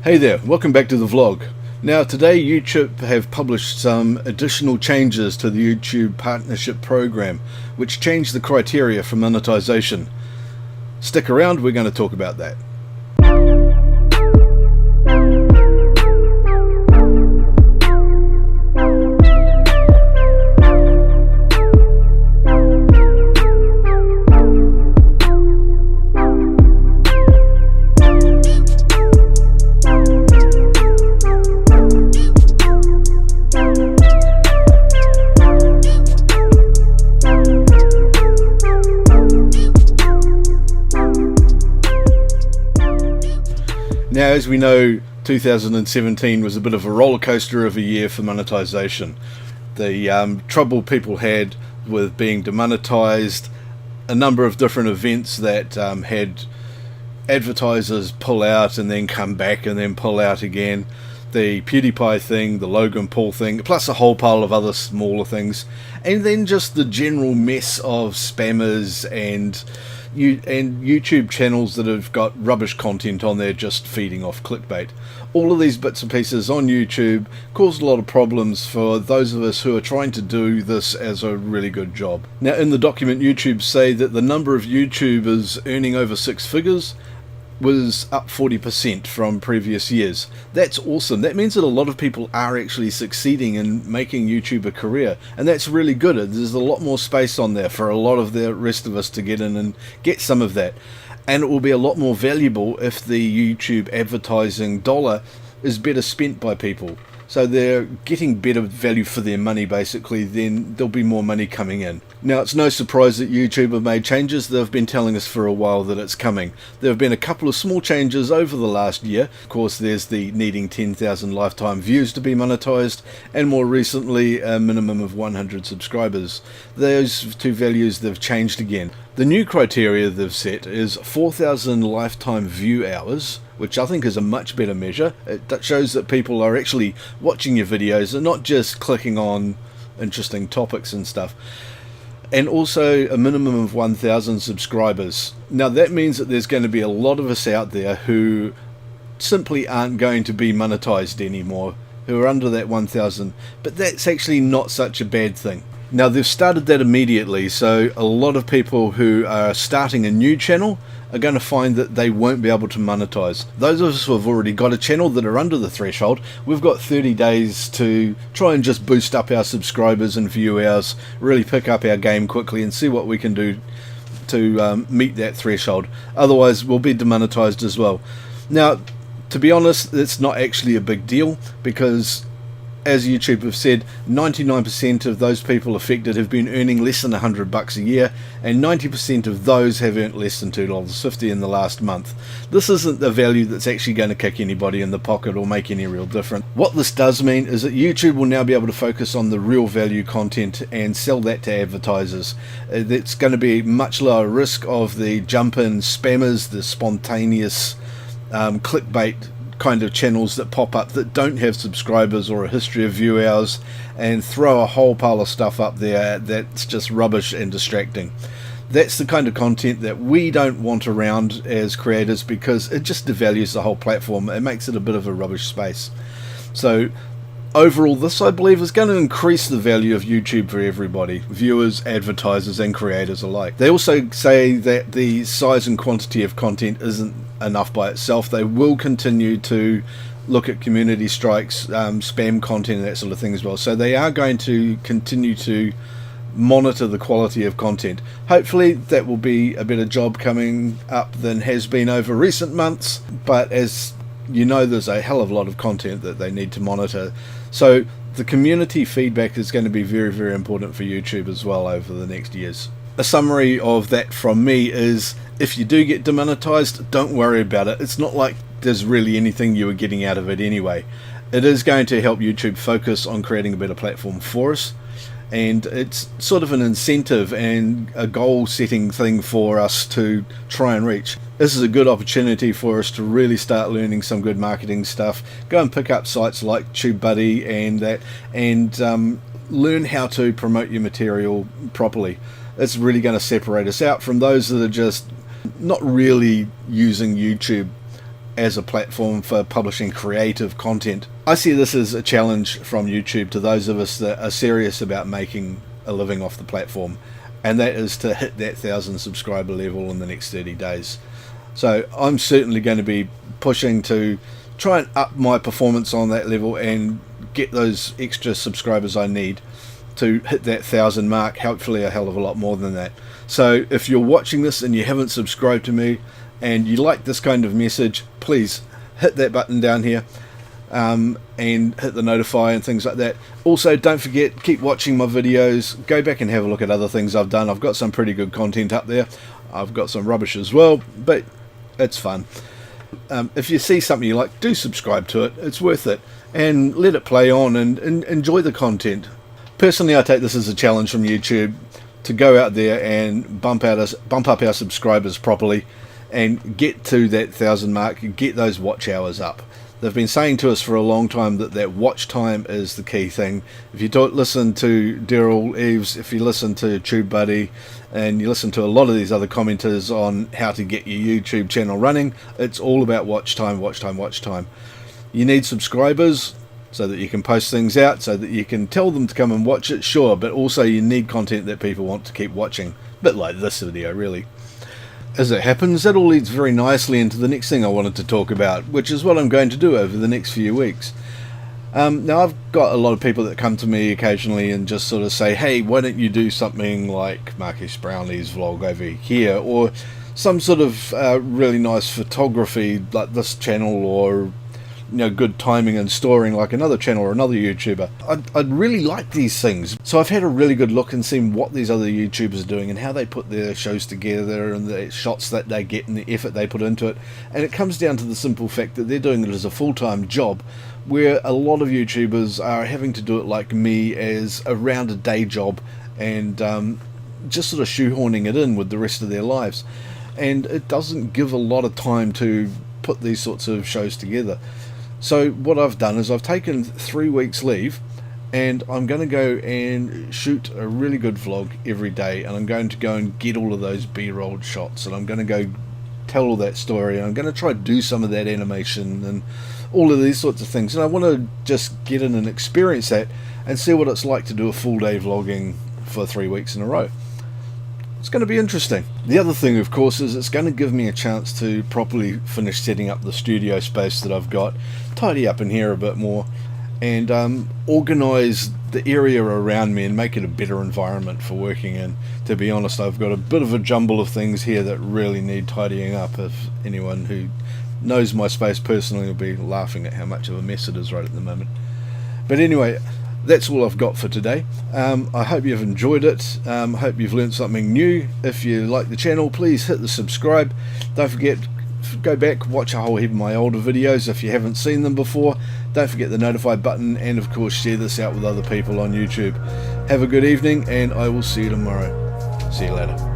Hey there, welcome back to the vlog. Now today YouTube have published some additional changes to the YouTube Partnership Program which changed the criteria for monetization. Stick around, we're going to talk about that. Now, as we know, 2017 was a bit of a roller coaster of a year for monetization. The trouble people had with being demonetized, a number of different events that had advertisers pull out and then come back and then pull out again, the PewDiePie thing, the Logan Paul thing, plus a whole pile of other smaller things, and then just the general mess of spammers and YouTube channels that have got rubbish content on there just feeding off clickbait. All of these bits and pieces on YouTube caused a lot of problems for those of us who are trying to do this as a really good job. Now, in the document, YouTube say that the number of YouTubers earning over six figures was up 40% from previous years. That's awesome. That means that a lot of people are actually succeeding in making YouTube a career, and that's really good. There's a lot more space on there for a lot of the rest of us to get in and get some of that, and it will be a lot more valuable if the YouTube advertising dollar is better spent by people. So they're getting better value for their money, basically, then there'll be more money coming in. Now, it's no surprise that YouTube have made changes. They've been telling us for a while that it's coming. There have been a couple of small changes over the last year. Of course, there's the needing 10,000 lifetime views to be monetized, and more recently, a minimum of 100 subscribers. Those two values, they've changed again. The new criteria they've set is 4,000 lifetime view hours, which I think is a much better measure. It shows that people are actually watching your videos and not just clicking on interesting topics and stuff. And also a minimum of 1,000 subscribers. Now that means that there's going to be a lot of us out there who simply aren't going to be monetized anymore, who are under that 1,000, but that's actually not such a bad thing. Now they've started that immediately, so a lot of people who are starting a new channel are going to find that they won't be able to monetize. Those of us who have already got a channel that are under the threshold, we've got 30 days to try and just boost up our subscribers and view hours, really pick up our game quickly and see what we can do to meet that threshold. Otherwise we'll be demonetized as well. Now, to be honest, it's not actually a big deal, because as YouTube have said, 99% of those people affected have been earning less than $100 a year, and 90% of those have earned less than $2.50 in the last month. This isn't the value that's actually going to kick anybody in the pocket or make any real difference. What this does mean is that YouTube will now be able to focus on the real value content and sell that to advertisers. It's going to be much lower risk of the jump-in spammers, the spontaneous clickbait kind of channels that pop up that don't have subscribers or a history of view hours and throw a whole pile of stuff up there that's just rubbish and distracting. That's the kind of content that we don't want around as creators, because it just devalues the whole platform. It makes it a bit of a rubbish space. So overall, this, I believe, is going to increase the value of YouTube for everybody, viewers, advertisers and creators alike. They also say that the size and quantity of content isn't enough by itself. They will continue to look at community strikes, spam content and that sort of thing as well. So they are going to continue to monitor the quality of content. Hopefully that will be a better job coming up than has been over recent months, but as you know, there's a hell of a lot of content that they need to monitor. So the community feedback is going to be very, very important for YouTube as well over the next years. A summary of that from me is, if you do get demonetized, don't worry about it. It's not like there's really anything you are getting out of it anyway. It is going to help YouTube focus on creating a better platform for us, and it's sort of an incentive and a goal setting thing for us to try and reach. This is a good opportunity for us to really start learning some good marketing stuff. Go and pick up sites like TubeBuddy and that, and learn how to promote your material properly. It's really going to separate us out from those that are just not really using YouTube as a platform for publishing creative content. I see this as a challenge from YouTube to those of us that are serious about making a living off the platform, and that is to hit that 1,000 subscriber level in the next 30 days. So I'm certainly going to be pushing to try and up my performance on that level and get those extra subscribers I need to hit that 1,000 mark, hopefully a hell of a lot more than that. So if you're watching this and you haven't subscribed to me and you like this kind of message, please hit that button down here and hit the notify and things like that. Also, don't forget, keep watching my videos, go back and have a look at other things I've done. I've got some pretty good content up there. I've got some rubbish as well, but it's fun. If you see something you like, do subscribe to it. It's worth it, and let it play on and enjoy the content. Personally, I take this as a challenge from YouTube to go out there and bump up our subscribers properly and get to that 1,000 mark, get those watch hours up. They've been saying to us for a long time that watch time is the key thing. If you don't listen to Daryl Eves, if you listen to TubeBuddy, and you listen to a lot of these other commenters on how to get your YouTube channel running, it's all about watch time, watch time, watch time. You need subscribers so that you can post things out, so that you can tell them to come and watch it, sure, but also you need content that people want to keep watching. A bit like this video, really. As it happens, that all leads very nicely into the next thing I wanted to talk about, which is what I'm going to do over the next few weeks. Now, I've got a lot of people that come to me occasionally and just sort of say, hey, why don't you do something like Marcus Brownlee's vlog over here, or some sort of really nice photography like this channel, or good timing and storing like another channel or another YouTuber. I'd really like these things. So I've had a really good look and seen what these other YouTubers are doing and how they put their shows together and the shots that they get and the effort they put into it. And it comes down to the simple fact that they're doing it as a full-time job, where a lot of YouTubers are having to do it like me as around a day job and just sort of shoehorning it in with the rest of their lives. And it doesn't give a lot of time to put these sorts of shows together. So what I've done is I've taken 3 weeks leave, and I'm going to go and shoot a really good vlog every day, and I'm going to go and get all of those B-rolled shots, and I'm going to go tell all that story, and I'm going to try to do some of that animation and all of these sorts of things, and I want to just get in and experience that and see what it's like to do a full day vlogging for 3 weeks in a row. It's going to be interesting. The other thing, of course, is it's going to give me a chance to properly finish setting up the studio space that I've got, tidy up in here a bit more, and organise the area around me and make it a better environment for working in. To be honest, I've got a bit of a jumble of things here that really need tidying up. If anyone who knows my space personally will be laughing at how much of a mess it is right at the moment. But anyway, that's all I've got for today. I hope you've enjoyed it. I hope you've learned something new. If you like the channel, please hit the subscribe. Don't forget, go back, watch a whole heap of my older videos if you haven't seen them before. Don't forget the notify button, and of course share this out with other people on YouTube. Have a good evening, and I will see you tomorrow. See you later.